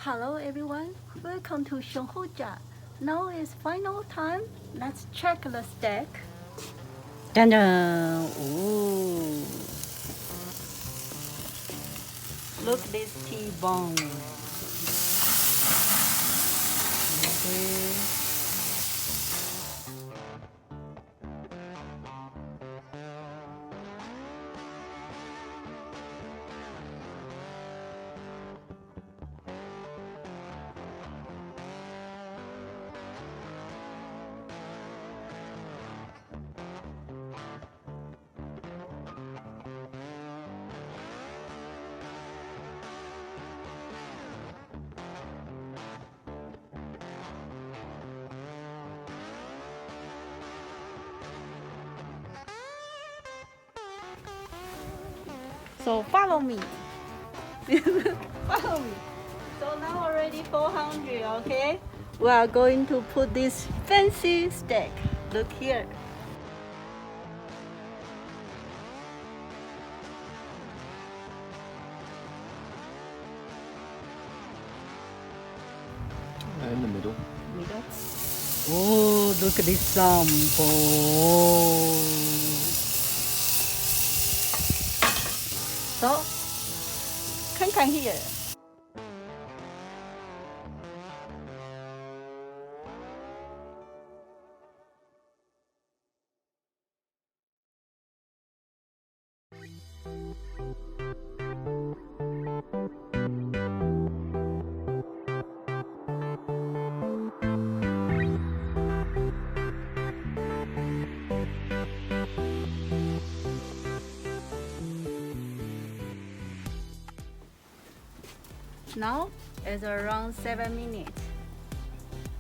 Hello everyone, welcome to Shonghoja. Now is final time. Let's check the steak. Dun dun. Ooh. Look this T-bone. Okay. So follow me. Follow me. So now already 400, okay? We are going to put this fancy steak. Look here. In the middle. Middle. Oh, look at this sample. So, 看看 here. Now it's around 7 minutes.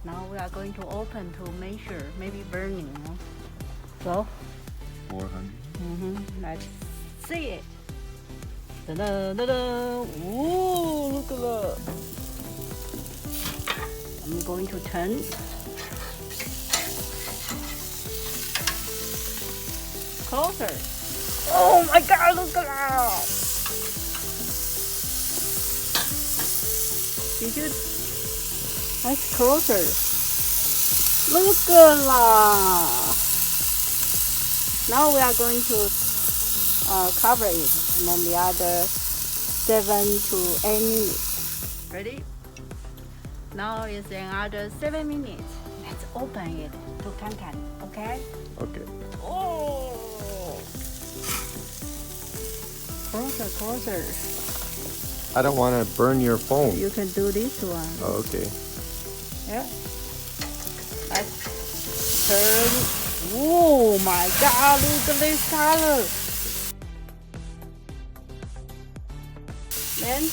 Now we are going to open to measure, maybe burning. So, 400. Let's see it. Da-da-da-da. Ooh, look at that. I'm going to turn. Closer. Oh my God, look at that. Did you? That's closer. Look at that. Now we are going to cover it, and then the other 7 to 8 minutes. Ready? Now it's another 7 minutes. Let's open it to Kankan. Okay? Okay. Oh! Closer, closer. I don't want to burn your phone. You can do this one. Oh, okay. Yeah. Let's turn. Oh my God, look at this color. Then,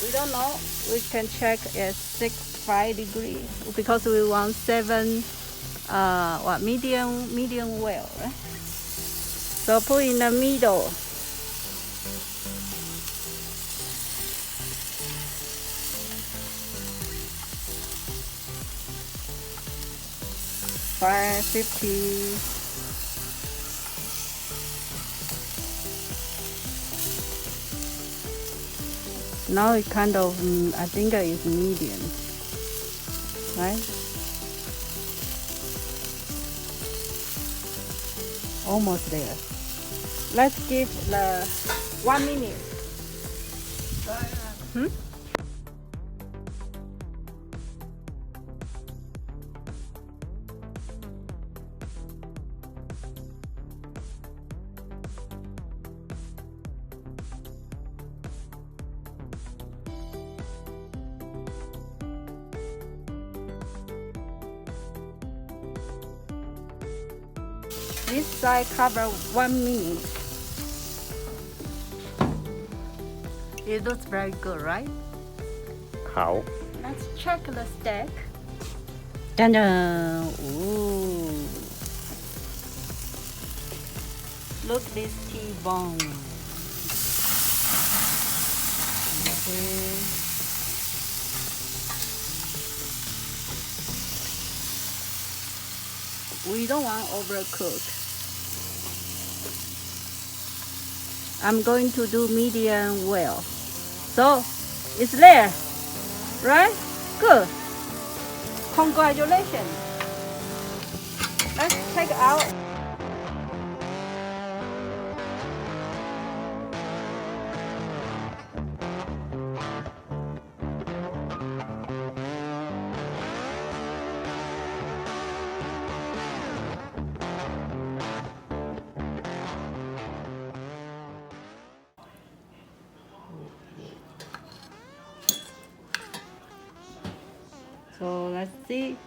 we don't know. We can check at 65 degrees because we want 7, medium well, right? So put in the middle. 550. Now it kind of, I think it's medium, right? Almost there. Let's give the 1 minute. This side cover 1 minute. It looks very good, right? How? Let's check the steak. Dun dun. Ooh. Look this T-bone. Okay. We don't want overcook. I'm going to do medium well. So it's there. Right? Good. Congratulations. Let's take it out. So let's see.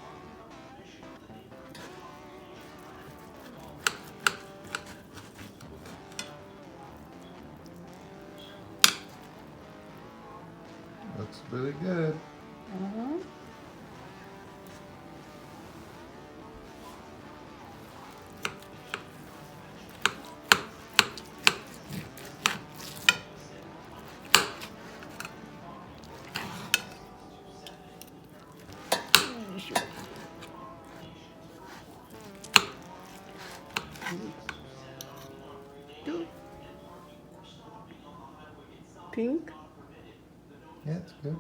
Looks really good. Pink. Yeah, it's good.